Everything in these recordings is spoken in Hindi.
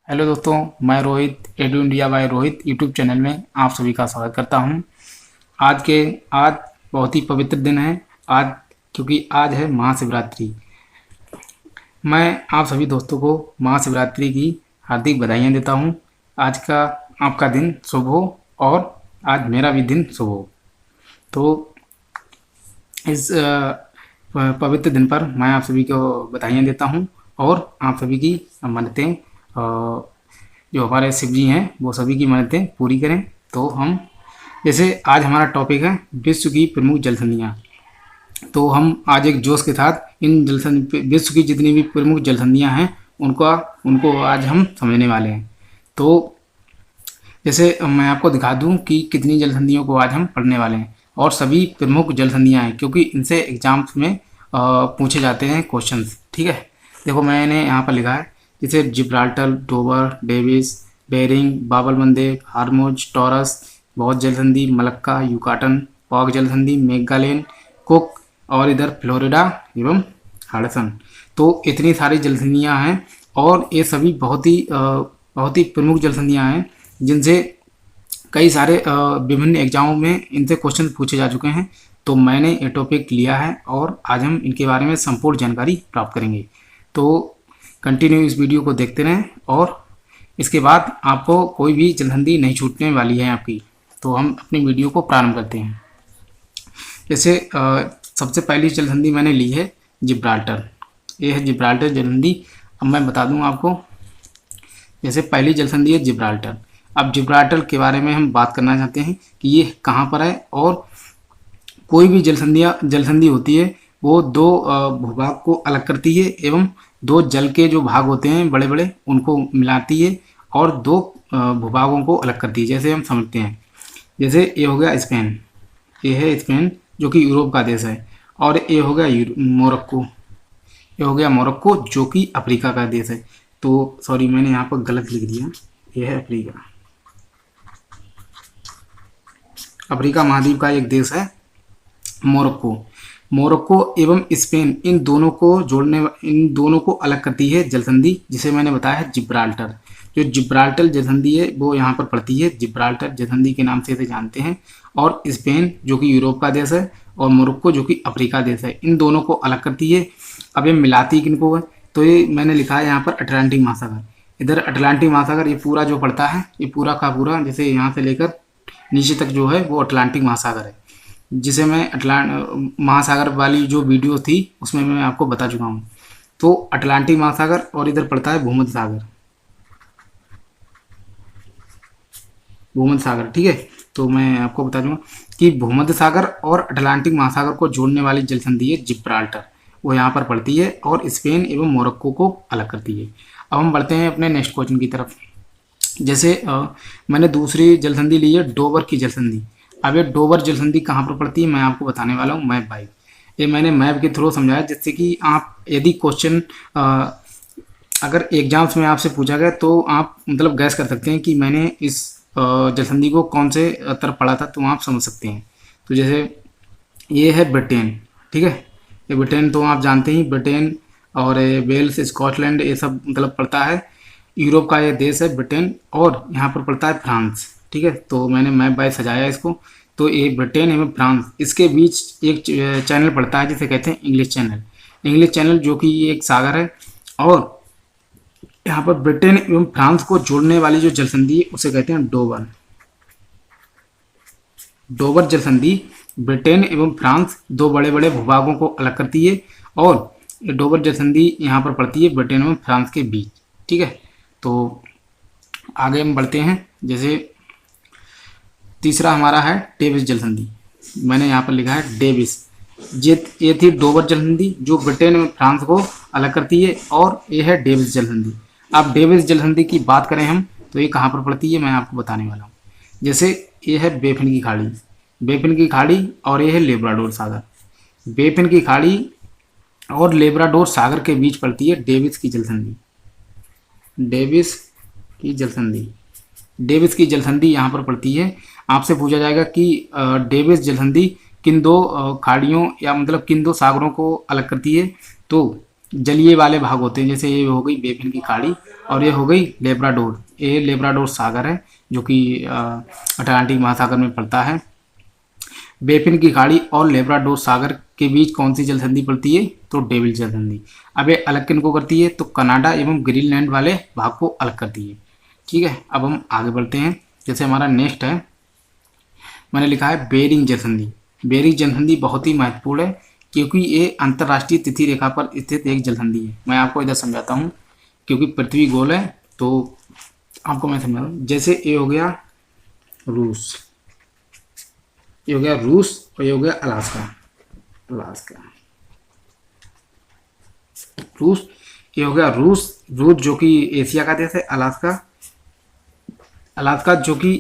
हेलो दोस्तों, मैं Rohit edu India by Rohit YouTube channel में आप सभी का स्वागत करता हूं। आज बहुत ही पवित्र दिन है आज, क्योंकि आज है महाशिवरात्रि। मैं आप सभी दोस्तों को महाशिवरात्रि की हार्दिक बधाइयां देता हूं। आज का आपका दिन शुभ हो और आज मेरा भी दिन शुभ हो। तो इस पवित्र दिन पर मैं आप सभी को बधाइयाँ देता हूँ और आप सभी की मन्नतें, जो हमारे शिव जी हैं वो सभी की मन्नतें पूरी करें। तो हम जैसे आज हमारा टॉपिक है विश्व की प्रमुख जलसंधियाँ। तो हम आज एक जोश के साथ इन विश्व की जितनी भी प्रमुख जलसंधियाँ हैं उनको आज हम समझने वाले हैं। तो जैसे मैं आपको दिखा दूं कि कितनी जलसंधियों को आज हम पढ़ने वाले हैं, और सभी प्रमुख जलसंधियां हैं क्योंकि इनसे एग्जाम्स में पूछे जाते हैं क्वेश्चंस। ठीक है, देखो मैंने यहाँ पर लिखा है जैसे जिब्राल्टर, डोवर, डेविस, बेरिंग, बाब el मंदेब, हार्मोज, टॉरस, बहुत जलसंधि, मलक्का, युकाटन, पॉक जलसंधि, मैग्डालेन, कुक और इधर फ्लोरिडा एवं हाडसन। तो इतनी सारी जलसंधियां हैं और ये सभी बहुत ही प्रमुख जलसंधियां हैं जिनसे कई सारे विभिन्न एग्जामों में इनसे क्वेश्चन पूछे जा चुके हैं। तो मैंने ये टॉपिक लिया है और आज हम इनके बारे में संपूर्ण जानकारी प्राप्त करेंगे। तो कंटिन्यू इस वीडियो को देखते रहें और इसके बाद आपको कोई भी जलसंधि नहीं छूटने वाली है आपकी। तो हम अपनी वीडियो को प्रारंभ करते हैं। जैसे सबसे पहली जलसंधि मैंने ली है जिब्राल्टर। ये है जिब्राल्टर जलसंधि। अब मैं बता दूं आपको, जैसे पहली जलसंधि है जिब्राल्टर। अब जिब्राल्टर के बारे में हम बात करना चाहते हैं कि ये कहाँ पर है। और कोई भी जलसंधि होती है वो दो भूभाग को अलग करती है एवं दो जल के जो भाग होते हैं बड़े बड़े उनको मिलाती है और दो भूभागों को अलग करती है। जैसे हम समझते हैं, जैसे ये हो गया स्पेन, ये है स्पेन जो कि यूरोप का देश है, और ये हो गया मोरक्को, ये हो गया मोरक्को जो कि अफ्रीका का देश है। तो सॉरी, मैंने यहाँ पर गलत लिख दिया, ये है अफ्रीका। अफ्रीका महाद्वीप का एक देश है मोरक्को। मोरक्को एवं स्पेन, इन दोनों को अलग करती है जलसंधि, जिसे मैंने बताया है जिब्राल्टर। जो जिब्राल्टर जलसंधि है वो यहाँ पर पड़ती है, जिब्राल्टर जलसंधि के नाम से इसे जानते हैं। और स्पेन जो कि यूरोप का देश है और मोरक्को जो कि अफ्रीका देश है, इन दोनों को अलग करती है। अब ये मिलाती किनको है, तो ये मैंने लिखा है यहाँ पर अटलांटिक महासागर। इधर अटलांटिक महासागर ये पूरा जो पड़ता है, ये पूरा का पूरा जैसे यहाँ से लेकर नीचे तक जो है वो अटलांटिक महासागर है, जिसे मैं महासागर वाली जो वीडियो थी उसमें मैं आपको बता चुका हूँ। तो अटलांटिक महासागर और इधर पड़ता है भूमध्य सागर, भूमध्य सागर। ठीक है, तो मैं आपको बता दूंगा कि भूमध्य सागर और अटलांटिक महासागर को जोड़ने वाली जलसंधि है जिब्राल्टर, वो यहाँ पर पड़ती है और स्पेन एवं मोरक्को को अलग करती है। अब हम बढ़ते हैं अपने नेक्स्ट क्वेश्चन की तरफ। जैसे मैंने दूसरी जलसंधि ली है डोवर की जलसंधि। अब ये डोवर जलसंधि कहाँ पर पड़ती है मैं आपको बताने वाला हूँ मैप बाई। ये मैंने मैप के थ्रू समझाया, जिससे कि आप यदि क्वेश्चन अगर एग्जाम्स में आपसे पूछा गया तो आप मतलब गैस कर सकते हैं कि मैंने इस जलसंधि को कौन से तरफ पढ़ा था, तो आप समझ सकते हैं। तो जैसे ये है ब्रिटेन। ठीक है, ये ब्रिटेन तो आप जानते ही, ब्रिटेन और वेल्स, स्कॉटलैंड, ये सब मतलब पड़ता है। यूरोप का ये देश है ब्रिटेन, और यहाँ पर पड़ता है फ्रांस। ठीक है, तो मैंने मैप बाय सजाया इसको। तो ये ब्रिटेन एवं फ्रांस, इसके बीच एक चैनल पड़ता है जिसे कहते हैं इंग्लिश चैनल। इंग्लिश चैनल जो कि एक सागर है, और यहाँ पर ब्रिटेन एवं फ्रांस को जोड़ने वाली जो जलसंधि है उसे कहते हैं डोवर। डोवर जलसंधि ब्रिटेन एवं फ्रांस दो बड़े बड़े भूभागों को अलग करती है, और डोवर जलसंधि यहाँ पर पड़ती है ब्रिटेन एवं फ्रांस के बीच। ठीक है, तो आगे हम बढ़ते हैं। जैसे तीसरा हमारा है डेविस जलसंधि। मैंने यहाँ पर लिखा है डेविस। ये थी डोवर जलसंधि जो ब्रिटेन एवं फ्रांस को अलग करती है, और ये है डेविस जलसंधि। अब डेविस जलसंधि की बात करें हम, तो ये कहाँ पर पड़ती है मैं आपको बताने वाला हूँ। जैसे ये है बेफिन की खाड़ी, बेफिन की खाड़ी, और ये है लेब्राडोर सागर। बेफिन की खाड़ी और लेब्राडोर सागर के बीच पड़ती है डेविस की जलसंधि। डेविस की जलसंधि, डेविस की जलसंधि यहाँ पर पड़ती है। आपसे पूछा जाएगा कि डेविस जलसंधि किन दो खाड़ियों या मतलब किन दो सागरों को अलग करती है, तो जलीय वाले भाग होते हैं, जैसे ये हो गई बेफिन की खाड़ी और ये हो गई लेब्राडोर। ये लेब्राडोर सागर है जो कि अटलांटिक महासागर में पड़ता है। बेफिन की खाड़ी और लेब्राडोर सागर के बीच कौन सी जल संधि पड़ती है? तो डेविल जल संधि। अब ये अलग किन को करती है? तो कनाडा एवं ग्रीनलैंड वाले भाग को अलग करती है। ठीक है, अब हम आगे बढ़ते हैं। जैसे हमारा नेक्स्ट है, मैंने लिखा है बेरिंग जल संधि। बेरिंग जल संधि बहुत ही महत्वपूर्ण है क्योंकि ये अंतर्राष्ट्रीय तिथि रेखा पर स्थित एक जल संधि है। मैं आपको इधर समझाता हूँ, क्योंकि पृथ्वी गोल है तो आपको मैं समझाता हूँ। जैसे ये हो गया रूस, ये हो गया रूस और ये हो गया अलास्का। अलास्का, रूस, ये हो गया रूस। रूस जो कि एशिया का देश है। अलास्का, अलास्का जो कि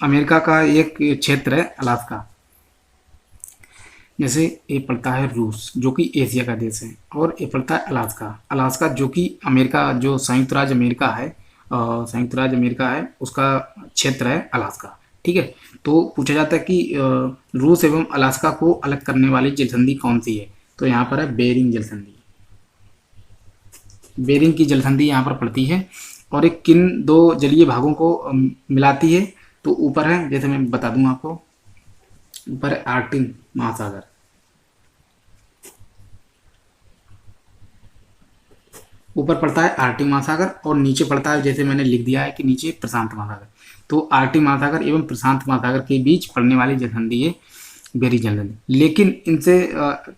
अमेरिका का एक क्षेत्र है अलास्का। जैसे ये पड़ता है रूस जो कि एशिया का देश है, और ये पड़ता है अलास्का। अलास्का जो कि अमेरिका, जो संयुक्त राज्य अमेरिका है, संयुक्त राज्य अमेरिका है उसका क्षेत्र है अलास्का। ठीक है, तो पूछा जाता है कि रूस एवं अलास्का को अलग करने वाली जल संधि कौन सी है? तो यहाँ पर है बेरिंग जल संधि। बेरिंग की जल संधि यहाँ पर पड़ती है और एक किन दो जलीय भागों को मिलाती है? तो ऊपर है, जैसे मैं बता दूं आपको, ऊपर है आर्कटिक महासागर, ऊपर पड़ता है आर्कटिक महासागर और नीचे पड़ता है, जैसे मैंने लिख दिया है कि नीचे प्रशांत महासागर। तो आर्कटिक महासागर एवं प्रशांत महासागर के बीच पड़ने वाली जलसंधि है बेरिंग जलसंधि। लेकिन इनसे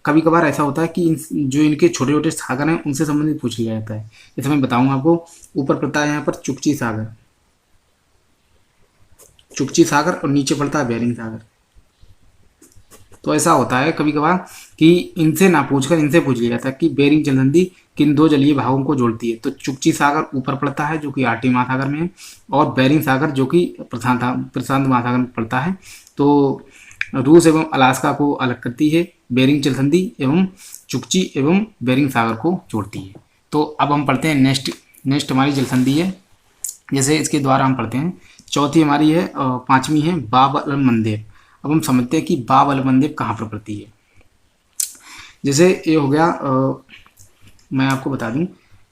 कभी कभार ऐसा होता है कि जो इनके छोटे छोटे सागर हैं उनसे संबंधित पूछ लिया जाता है। जैसे मैं बताऊंगा आपको, ऊपर पड़ता है यहाँ पर चुकची सागर, चुकची सागर, और नीचे पड़ता है बेरिंग सागर। तो ऐसा होता है कभी कभार कि इनसे ना पूछकर इनसे पूछ लिया जाता है कि बेरिंग जलसंधि किन दो जलीय भागों को जोड़ती है? तो चुकची सागर ऊपर पड़ता है जो कि आर्कटिक महासागर में है, और बेरिंग सागर जो कि प्रशांत महासागर में पड़ता है। तो रूस एवं अलास्का को अलग करती है बेरिंग जलसंधि, एवं चुकची एवं बेरिंग सागर को जोड़ती है। तो अब हम पढ़ते हैं नेक्स्ट हमारी जलसंधि है। जैसे इसके द्वारा हम पढ़ते हैं, चौथी हमारी है, पांचवी है बाब अल मंदेब। अब हम समझते हैं कि बाब अल मंदेब कहाँ पर पड़ती है। जैसे ये हो गया, मैं आपको बता दूं,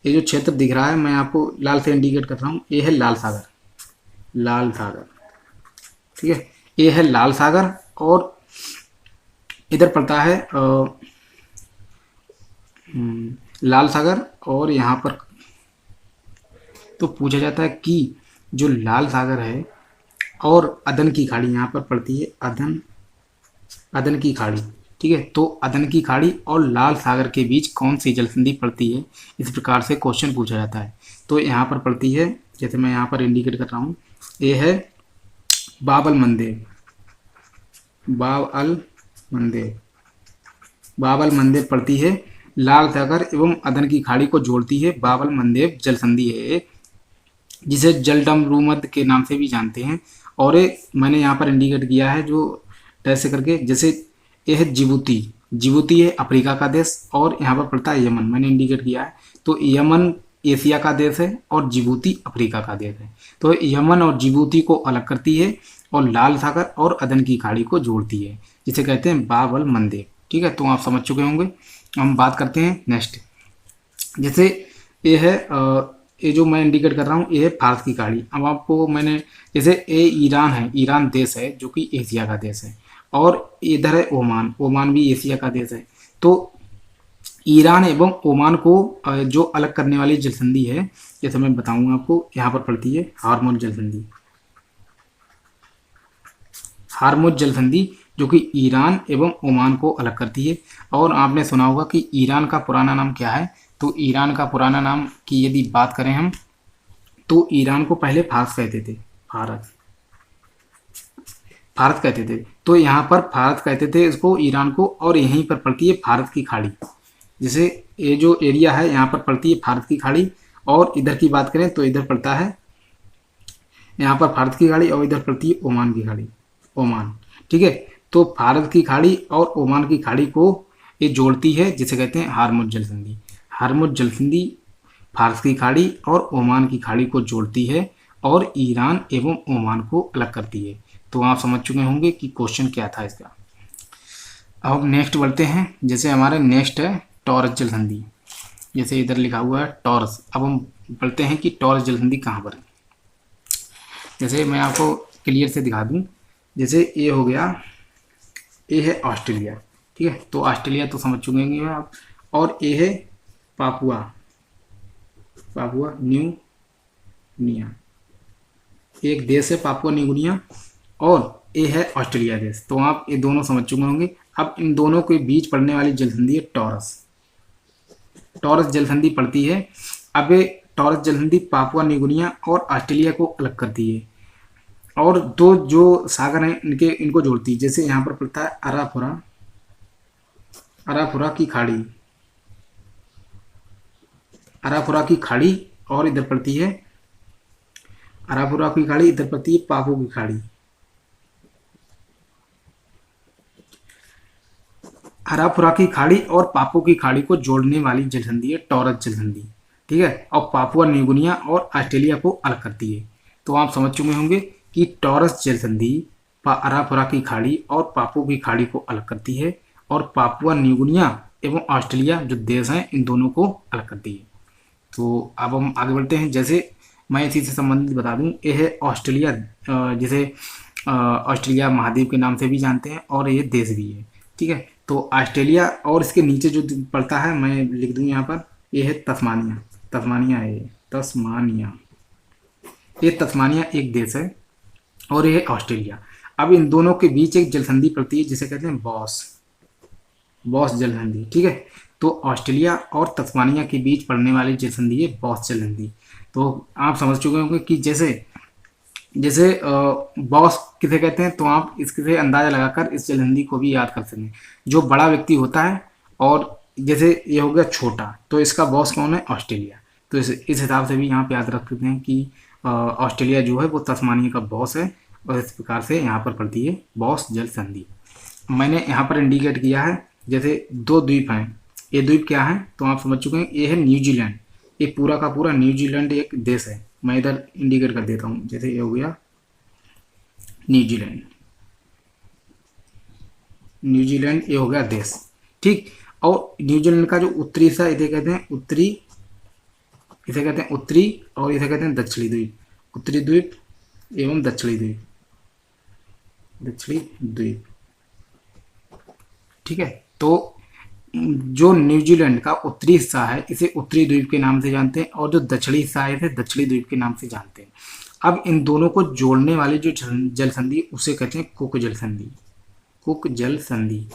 ये जो क्षेत्र दिख रहा है मैं आपको लाल से इंडिकेट कर रहा हूँ, ये है लाल सागर, लाल सागर। ठीक है, ये है लाल सागर और इधर पड़ता है लाल सागर, और यहाँ पर तो पूछा जाता है कि जो लाल सागर है और अदन की खाड़ी यहाँ पर पड़ती है, अदन की खाड़ी। ठीक है, तो अदन की खाड़ी और लाल सागर के बीच कौन सी जलसंधि पड़ती है? इस प्रकार से क्वेश्चन पूछा जाता है। तो यहाँ पर पड़ती है, जैसे मैं यहाँ पर इंडिकेट कर रहा हूँ, ये है बाब अल मंदेब, बाब अल मंदेब, बाब अल मंदेब पड़ती है, लाल सागर एवं अदन की खाड़ी को जोड़ती है। बाब अल मंदेब जलसंधि है, जिसे जलडम रूमद के नाम से भी जानते हैं। और मैंने यहाँ पर इंडिकेट किया है जो ऐसे करके, जैसे ये है जिबूती, जिबूती है अफ्रीका का देश, और यहाँ पर पड़ता है यमन, मैंने इंडिकेट किया है। तो यमन एशिया का देश है और जिबूती अफ्रीका का देश है। तो यमन और जिबूती को अलग करती है और लाल सागर और अदन की खाड़ी को जोड़ती है, जिसे कहते हैं बाब अल मंदेब। ठीक है, तो आप समझ चुके होंगे। हम बात करते हैं नेक्स्ट। जैसे ये है, ये जो मैं इंडिकेट कर रहा हूँ ये है फारस की खाड़ी। अब आपको मैंने, जैसे ये ईरान है, ईरान देश है जो कि एशिया का देश है, और इधर है ओमान, ओमान भी एशिया का देश है। तो ईरान एवं ओमान को जो अलग करने वाली जलसंधि है, जैसे मैं बताऊंगा आपको, यहाँ पर पड़ती है हार्मुज जलसंधि, हार्मुज जलसंधि जो कि ईरान एवं ओमान को अलग करती है। और आपने सुना होगा कि ईरान का पुराना नाम क्या है? तो ईरान का पुराना नाम की यदि बात करें हम, तो ईरान को पहले फारस कहते थे, फारस, फारस कहते थे। तो यहाँ पर फारस कहते थे इसको, ईरान को, और यहीं पर पड़ती है फारस की खाड़ी। जैसे ये जो एरिया है यहाँ पर पड़ती है फारस की खाड़ी, और इधर की बात करें तो इधर पड़ता है, यहाँ पर फारस की खाड़ी, और इधर पड़ती है ओमान की खाड़ी, ओमान। ठीक है, तो फारस की खाड़ी और ओमान की खाड़ी को ये जोड़ती है, जिसे कहते हैं हार्मुज जलसंधि। हार्मुज जलसंधि फारस की खाड़ी और ओमान की खाड़ी को जोड़ती है और ईरान एवं ओमान को अलग करती है। तो आप समझ चुके होंगे कि क्वेश्चन क्या था इसका। अब नेक्स्ट बढ़ते हैं। जैसे हमारे नेक्स्ट है टॉरस जल संधि, जैसे इधर लिखा हुआ है टॉरस। अब हम पढ़ते हैं कि टॉरस जल संधि कहाँ पर है। जैसे मैं आपको क्लियर से दिखा दूं, जैसे ये हो गया, ये है ऑस्ट्रेलिया, ठीक है, तो ऑस्ट्रेलिया तो समझ चुके होंगे आप। और ये है पापुआ, पापुआ न्यू गिनिया, एक देश है पापुआ न्यू गिनिया, और ये है ऑस्ट्रेलिया देश। तो आप ये दोनों समझ चुके होंगे। अब इन दोनों के बीच पड़ने वाली जलसंधि है टॉरस, टॉरस जलसंधि पड़ती है। अब ये टॉरस जलसंधि पापुआ न्यू गिनिया और ऑस्ट्रेलिया को अलग करती है, और दो जो सागर हैं इनको जोड़ती है। जैसे यहाँ पर पड़ता है अराफोरा, अराफोरा की खाड़ी, अराफोरा की खाड़ी, और इधर पड़ती है अराफोरा की खाड़ी, इधर पड़ती है पापू की खाड़ी। अराफोरा की खाड़ी और पापू की खाड़ी को जोड़ने वाली जलसंधि है टॉरस जलसंधि, ठीक है, और पापुआ न्यू गिनिया और ऑस्ट्रेलिया को अलग करती है। तो आप समझ चुके होंगे कि टॉरस जलसंधि अराफोरा की खाड़ी और पापू की खाड़ी को अलग करती है, और पापुआ न्यू गिनिया एवं ऑस्ट्रेलिया जो देश हैं इन दोनों को अलग करती है। तो अब हम आगे बढ़ते हैं। जैसे मैं इसी से संबंधित बता दूं, ये है ऑस्ट्रेलिया, जिसे ऑस्ट्रेलिया महाद्वीप के नाम से भी जानते हैं, और ये देश भी है, ठीक है। तो ऑस्ट्रेलिया, और इसके नीचे जो पड़ता है मैं लिख दूं यहाँ पर, ये है तस्मानिया, तस्मानिया है ये, तस्मानिया, ये तस्मानिया एक देश है, और ये है ऑस्ट्रेलिया। अब इन दोनों के बीच एक जलसंधि पड़ती है जिसे कहते हैं बॉस, बॉस जलसंधि, ठीक है। तो ऑस्ट्रेलिया और तस्मानिया के बीच पड़ने वाली जलसंधि है बॉस जलसंधि। तो आप समझ चुके होंगे कि जैसे जैसे बॉस किसे कहते हैं, तो आप इससे अंदाजा लगाकर इस जलसंधि को भी याद कर सकते हैं। जो बड़ा व्यक्ति होता है, और जैसे ये हो गया छोटा, तो इसका बॉस कौन है, ऑस्ट्रेलिया। तो इस हिसाब से भी यहाँ पे याद रख सकते हैं कि ऑस्ट्रेलिया जो है वो तस्मानिया का बॉस है, और इस प्रकार से यहाँ पर पड़ती है बॉस जल संधि। मैंने यहाँ पर इंडिकेट किया है, जैसे दो द्वीप हैं, ये द्वीप क्या है, तो आप समझ चुके हैं, ये है न्यूजीलैंड, ये पूरा का पूरा न्यूजीलैंड एक देश है। मैं इधर इंडिकेट कर देता हूँ, जैसे ये हो गया न्यूजीलैंड, न्यूजीलैंड ये हो गया देश, ठीक। और न्यूजीलैंड का जो उत्तरी हिस्सा, इसे कहते हैं उत्तरी, इसे कहते हैं उत्तरी, और इसे कहते हैं दक्षिणी द्वीप, उत्तरी द्वीप एवं दक्षिणी द्वीप, दक्षिणी द्वीप, ठीक है। तो जो न्यूजीलैंड का उत्तरी हिस्सा है इसे उत्तरी द्वीप के नाम से जानते हैं, और जो दक्षिणी हिस्सा है इसे दक्षिणी द्वीप के नाम से जानते हैं। अब इन दोनों को जोड़ने वाली जो जल संधि उसे कहते हैं कुक जल संधि, कुक जल संधि,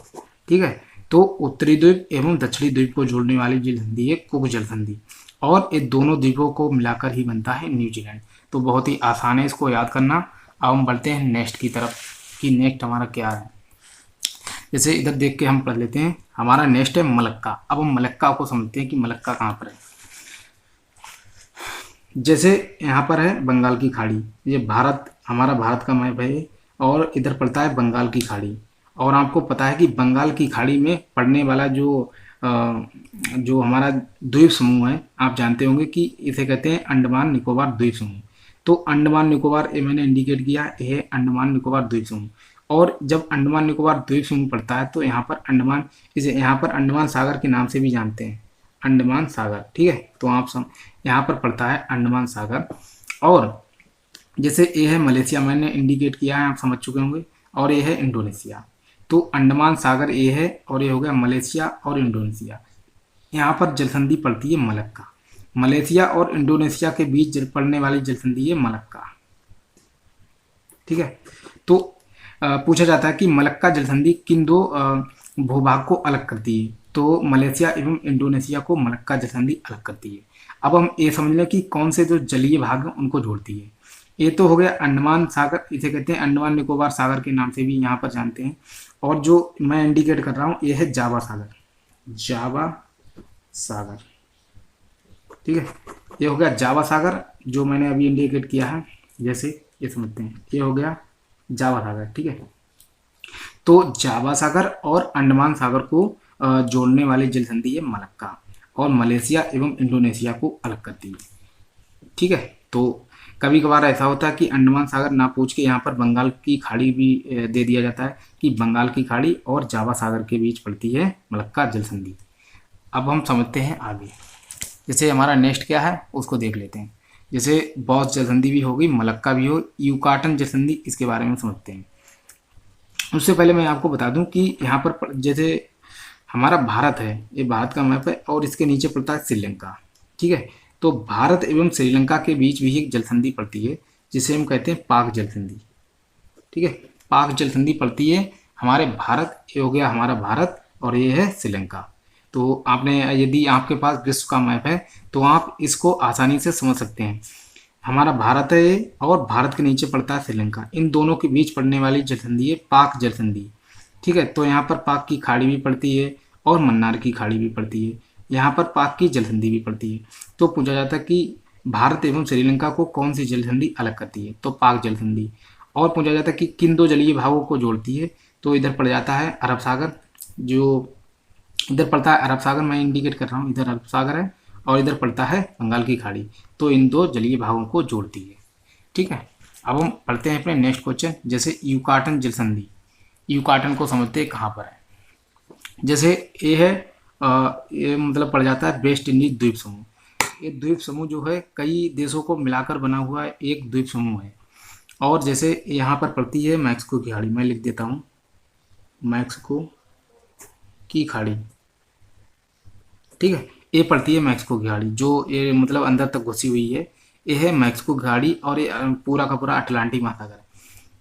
ठीक है। तो उत्तरी द्वीप एवं दक्षिणी द्वीप को जोड़ने वाली जल संधि है कुक जल संधि, और ये दोनों द्वीपों को मिलाकर ही बनता है न्यूजीलैंड। तो बहुत ही आसान है इसको याद करना। अब हम बढ़ते हैं नेक्स्ट की तरफ कि नेक्स्ट हमारा क्या है। जैसे इधर देख के हम पढ़ लेते हैं, हमारा नेक्स्ट है मलक्का। अब हम मलक्का को समझते हैं कि मलक्का कहाँ पर है। जैसे यहाँ पर है बंगाल की खाड़ी, ये भारत, हमारा भारत का मैप है, और इधर पड़ता है बंगाल की खाड़ी। और आपको पता है कि बंगाल की खाड़ी में पड़ने वाला जो हमारा द्वीप समूह है, आप जानते होंगे कि इसे कहते हैं अंडमान निकोबार द्वीप समूह। तो अंडमान निकोबार, ये मैंने इंडिकेट किया है अंडमान निकोबार द्वीप समूह। और जब अंडमान निकोबार द्वीप समूह पड़ता है तो यहाँ पर अंडमान, इसे यहाँ पर अंडमान सागर के नाम से भी जानते हैं, अंडमान सागर, ठीक है। तो आप यहाँ पर पड़ता है अंडमान सागर। और जैसे ये है मलेशिया, मैंने इंडिकेट किया है, आप समझ चुके होंगे। और ये है इंडोनेशिया। तो अंडमान सागर ये है, और ये हो गया मलेशिया और इंडोनेशिया। यहाँ पर जलसंधि पड़ती है मलक्का। मलेशिया और इंडोनेशिया के बीच पड़ने वाली जलसंधि है मलक्का, ठीक है। तो पूछा जाता है कि मलक्का जलसंधि किन दो भूभाग को अलग करती है, तो मलेशिया एवं इंडोनेशिया को मलक्का जलसंधि अलग करती है। अब हम ये समझ लें कि कौन से जो जलीय भाग हैं उनको जोड़ती है। ये तो हो गया अंडमान सागर, इसे कहते हैं अंडमान निकोबार सागर के नाम से भी यहाँ पर जानते हैं। और जो मैं इंडिकेट कर रहा हूँ ये है जावा सागर, जावा सागर, ठीक है। ये हो गया जावा सागर जो मैंने अभी इंडिकेट किया है, जैसे ये समझते हैं, ये हो गया जावा सागर, ठीक है। तो जावा सागर और अंडमान सागर को जोड़ने वाली जलसंधि है मलक्का, और मलेशिया एवं इंडोनेशिया को अलग करती है, ठीक है। तो कभी कभार ऐसा होता है कि अंडमान सागर ना पूछ के यहाँ पर बंगाल की खाड़ी भी दे दिया जाता है कि बंगाल की खाड़ी और जावा सागर के बीच पड़ती है मलक्का जलसंधि। अब हम समझते हैं आगे। जैसे हमारा नेक्स्ट क्या है उसको देख लेते हैं। जैसे बॉस जलसंधि भी होगी, मलक्का भी हो, यूकाटन जलसंधि, इसके बारे में समझते हैं। उससे पहले मैं आपको बता दूं कि यहाँ पर जैसे हमारा भारत है, ये भारत का मैप है और इसके नीचे पड़ता है श्रीलंका। ठीक है, तो भारत एवं श्रीलंका के बीच भी एक जलसंधि पड़ती है जिसे हम कहते हैं पाक जलसंधि। ठीक है, पाक जलसंधि पड़ती है हमारे भारत, ये हो गया हमारा भारत और ये है श्रीलंका। तो आपने यदि आपके पास विश्व का मैप है तो आप इसको आसानी से समझ सकते हैं। हमारा भारत है ये और भारत के नीचे पड़ता है श्रीलंका, इन दोनों के बीच पड़ने वाली जलसंधि है पाक जलसंधि। ठीक है, तो यहाँ पर पाक की खाड़ी भी पड़ती है और मन्नार की खाड़ी भी पड़ती है, यहाँ पर पाक की जलसंधि भी पड़ती है। तो पूछा जाता है कि भारत एवं श्रीलंका को कौन सी जलसंधि अलग करती है, तो पाक जलसंधि। और पूछा जाता है कि किन दो जलीय भागों को जोड़ती है, तो इधर पड़ जाता है अरब सागर, जो इधर पड़ता है अरब सागर, मैं इंडिकेट कर रहा हूँ, इधर अरब सागर है और इधर पड़ता है बंगाल की खाड़ी, तो इन दो जलीय भागों को जोड़ती है। ठीक है, अब हम पढ़ते हैं अपने नेक्स्ट क्वेश्चन। जैसे यूकाटन जलसंधि, यूकाटन को समझते हैं कहाँ पर है। जैसे ये है ये मतलब पड़ जाता है वेस्ट इंडीज द्वीप समूह। ये द्वीप समूह जो है कई देशों को मिलाकर बना हुआ एक द्वीप समूह है। और जैसे यहाँ पर पड़ती है मैक्सिको की खाड़ी, मैं लिख देता हूँ मैक्सिको की खाड़ी। ठीक है, ये पड़ती है मैक्सिको की खाड़ी, जो ये मतलब अंदर तक घुसी हुई है, ये है मैक्सिको की खाड़ी और ये पूरा का पूरा अटलांटिक महासागर है।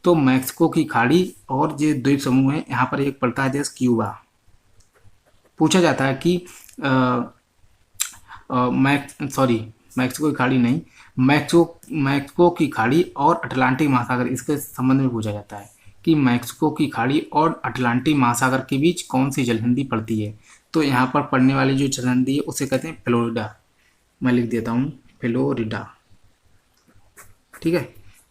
तो मैक्सिको की खाड़ी और जो द्वीप समूह है, यहाँ पर एक पड़ता है देश क्यूबा। पूछा जाता है कि मैक्सिको की खाड़ी नहीं, मैक्सिको की खाड़ी और अटलांटिक महासागर, इसके संबंध में पूछा जाता है कि मैक्सिको की खाड़ी और अटलांटिक महासागर के बीच कौन सी जलसंधि पड़ती है। तो यहाँ पर पड़ने वाली जो जलसंधि है उसे कहते हैं फ्लोरिडा, मैं लिख देता हूँ फ्लोरिडा। ठीक है,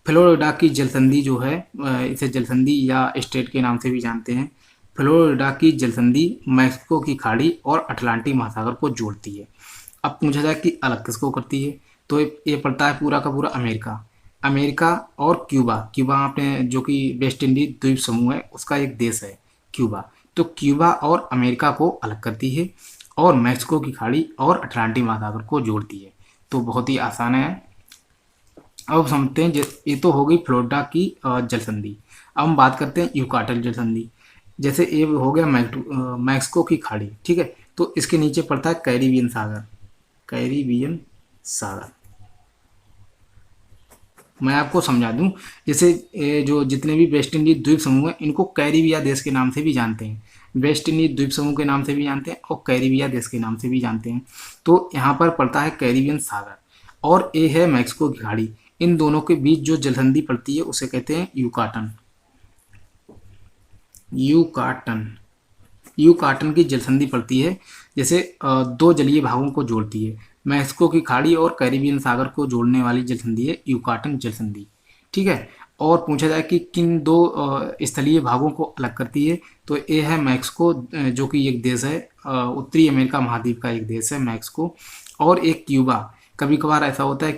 फ्लोरिडा की जलसंधि जो है इसे जलसंधि या स्टेट के नाम से भी जानते हैं। फ्लोरिडा की जलसंधि मैक्सिको की खाड़ी और अटलांटिक महासागर को जोड़ती है। अब पूछा जाए कि अलग किसको करती है, तो ये पड़ता है पूरा का पूरा अमेरिका, अमेरिका और क्यूबा। क्यूबा आपने जो कि वेस्ट इंडीज द्वीप समूह है उसका एक देश है क्यूबा। तो क्यूबा और अमेरिका को अलग करती है और मैक्सिको की खाड़ी और अटलांटिक महासागर को जोड़ती है। तो बहुत ही आसान है। अब समझते हैं, ये तो हो गई फ्लोरिडा की जलसंधि। अब हम बात करते हैं यूकाटन जलसंधि। जैसे ये हो गया मैक्सिको की खाड़ी। ठीक है, तो इसके नीचे पड़ता है कैरिबियन सागर, कैरिबियन सागर। मैं आपको समझा दूं, जैसे जो जितने भी वेस्ट इंडीज द्वीप समूह हैं इनको कैरिबिया देश के नाम से भी जानते हैं, वेस्ट इंडीज द्वीप समूह के नाम से भी जानते हैं और कैरिबिया देश के नाम से भी जानते हैं। तो यहाँ पर पड़ता है कैरिबियन सागर और ये है मैक्सिको की खाड़ी। इन दोनों के बीच जो जलसंधि पड़ती है उसे कहते हैं यूकाटन। यूकाटन, यूकाटन की जलसंधि पड़ती है, जैसे दो जलीय भागों को जोड़ती है। मैक्सिको की खाड़ी और कैरिबियन सागर को जोड़ने वाली जलसंधि है यूकाटन जलसंधि। ठीक है, और पूछा जाए कि किन दो स्थलीय भागों को अलग करती है, तो ये है मैक्सिको, जो कि एक देश है उत्तरी अमेरिका महाद्वीप का एक देश है मैक्सिको, और एक क्यूबा। कभी कभार ऐसा होता है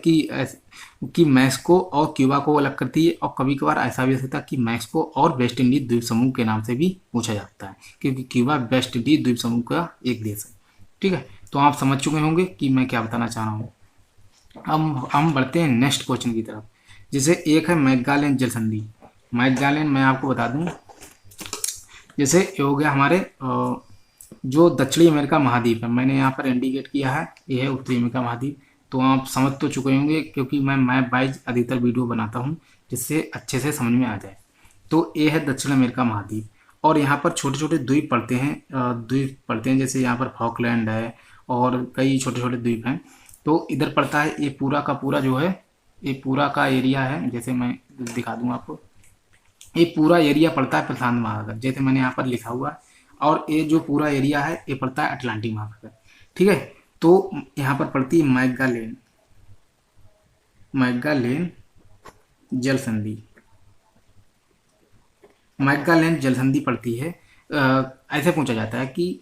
कि मैक्सिको और क्यूबा को अलग करती है, और कभी कभार ऐसा भी होता है कि मैक्सिको और वेस्ट इंडीज द्वीप समूह के नाम से भी पूछा जाता है, क्योंकि क्यूबा वेस्ट इंडीज द्वीप समूह का एक देश है। ठीक है, तो आप समझ चुके होंगे कि मैं क्या बताना चाह रहा हूँ। हम बढ़ते हैं नेक्स्ट क्वेश्चन की तरफ। जैसे एक है मैग्गालेन जलसंधि। मैग्गालेन मैं आपको बता दूं, जैसे ये हो गया हमारे जो दक्षिणी अमेरिका महाद्वीप है, मैंने यहाँ पर इंडिकेट किया है, ये है उत्तरी अमेरिका महाद्वीप। तो आप समझ तो चुके होंगे क्योंकि मैं मैप वाइज अधिकतर वीडियो बनाता हूँ जिससे अच्छे से समझ में आ जाए। तो ये है दक्षिण अमेरिका महाद्वीप और यहाँ पर छोटे छोटे द्वीप पड़ते हैं, जैसे यहाँ पर फॉकलैंड है और कई छोटे छोटे द्वीप हैं। तो इधर पड़ता है ये पूरा का पूरा जो है, ये पूरा का एरिया है, जैसे मैं दिखा दूँ आपको, ये पूरा एरिया पड़ता है प्रशांत महासागर, जैसे मैंने यहाँ पर लिखा हुआ है। और ये जो पूरा एरिया है ये पड़ता है अटलांटिक महासागर। ठीक है, तो यहाँ पर पड़ती है मैग्गालेन, मैग्गालेन जलसंधि, मैग्गालेन जलसंधि पड़ती है। ऐसे पूछा जाता है कि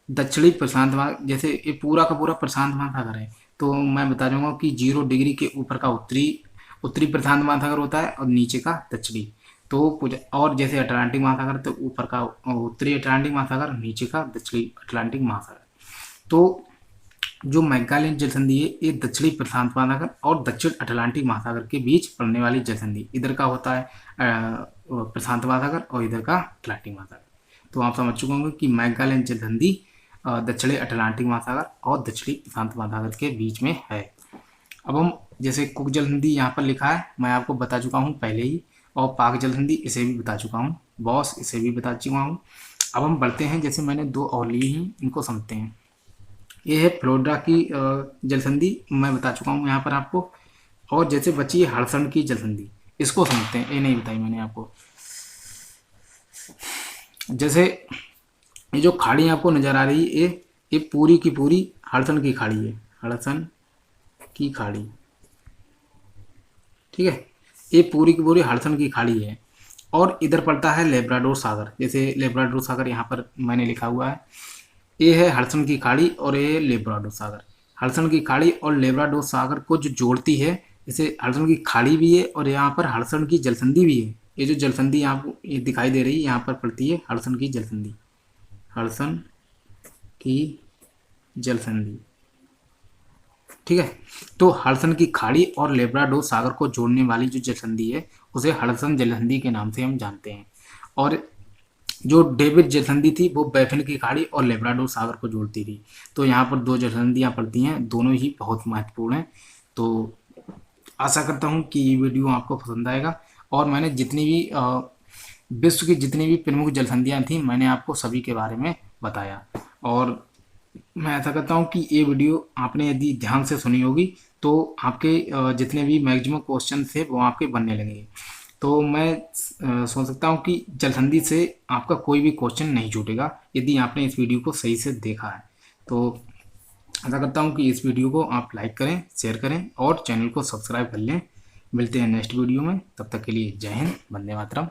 दक्षिणी प्रशांत महासागर, जैसे ये पूरा का पूरा प्रशांत महासागर है, तो मैं बता दूंगा कि 0 डिग्री के ऊपर का उत्तरी प्रशांत महासागर होता है और नीचे का दक्षिणी। तो और जैसे अटलांटिक महासागर तो ऊपर का उत्तरी अटलांटिक महासागर, नीचे का दक्षिणी अटलांटिक महासागर। तो जो मैक्लारेन जलसंधि है ये दक्षिणी प्रशांत महासागर और दक्षिण अटलांटिक महासागर के बीच पड़ने वाली जलसंधि, इधर का होता है प्रशांत महासागर और इधर का अटलांटिक महासागर। तो आप समझ चुके होंगे कि मैक्लारेन जलसंधि दक्षिणी अटलांटिक महासागर और दक्षिणी प्रशांत महासागर के बीच में है। अब हम जैसे कुक जलसंधि यहाँ पर लिखा है, मैं आपको बता चुका हूँ पहले ही, और पाक जलसंधि इसे भी बता चुका हूँ, बॉस इसे भी बता चुका हूँ। अब हम बढ़ते हैं, जैसे मैंने दो और ली हैं इनको समझते हैं। ये है फ्लोरिडा की जलसंधि, मैं बता चुका हूँ यहाँ पर आपको। और जैसे बची है हडसन की जलसंधि, इसको समझते हैं, ये नहीं बताई मैंने आपको। जैसे ये जो खाड़ी आपको नजर आ रही है ये पूरी की पूरी हडसन की खाड़ी है, हडसन की खाड़ी, ठीक है। ये पूरी की पूरी हडसन की खाड़ी है और इधर पड़ता है लेब्राडोर सागर। जैसे लेब्राडोर सागर यहाँ पर मैंने लिखा हुआ है, ये है हडसन की खाड़ी और ये है लेब्राडोर सागर। हडसन की खाड़ी और लेब्राडोर सागर को जो जोड़ती है, जैसे हडसन की खाड़ी भी है और यहाँ पर हडसन की जलसंधि भी है। ये जो जलसंधि आपको ये दिखाई दे रही है यहाँ पर पड़ती है हडसन की जलसंधि, हडसन की जलसंधि, ठीक है। तो हडसन की खाड़ी और लेब्राडोर सागर को जोड़ने वाली जो जलसंधि है उसे हडसन जलसंधि के नाम से हम जानते हैं। और जो डेविड जलसंधि थी वो बैफिन की खाड़ी और लेब्राडोर सागर को जोड़ती थी। तो यहाँ पर दो जलसंधियाँ पड़ती हैं, दोनों ही बहुत महत्वपूर्ण हैं। तो आशा करता हूँ कि ये वीडियो आपको पसंद आएगा। और मैंने जितनी भी विश्व की जितनी भी प्रमुख जलसंधियाँ थी मैंने आपको सभी के बारे में बताया। और मैं ऐसा करता हूँ कि ये वीडियो आपने यदि ध्यान से सुनी होगी तो आपके जितने भी मैक्सिमम क्वेश्चन थे वो आपके बनने लगेंगे। तो मैं सोच सकता हूँ कि जलसंधि से आपका कोई भी क्वेश्चन नहीं छूटेगा यदि आपने इस वीडियो को सही से देखा है। तो आशा करता हूँ कि इस वीडियो को आप लाइक करें, शेयर करें और चैनल को सब्सक्राइब कर लें। मिलते हैं नेक्स्ट वीडियो में, तब तक के लिए जय हिंद, वंदे मातरम।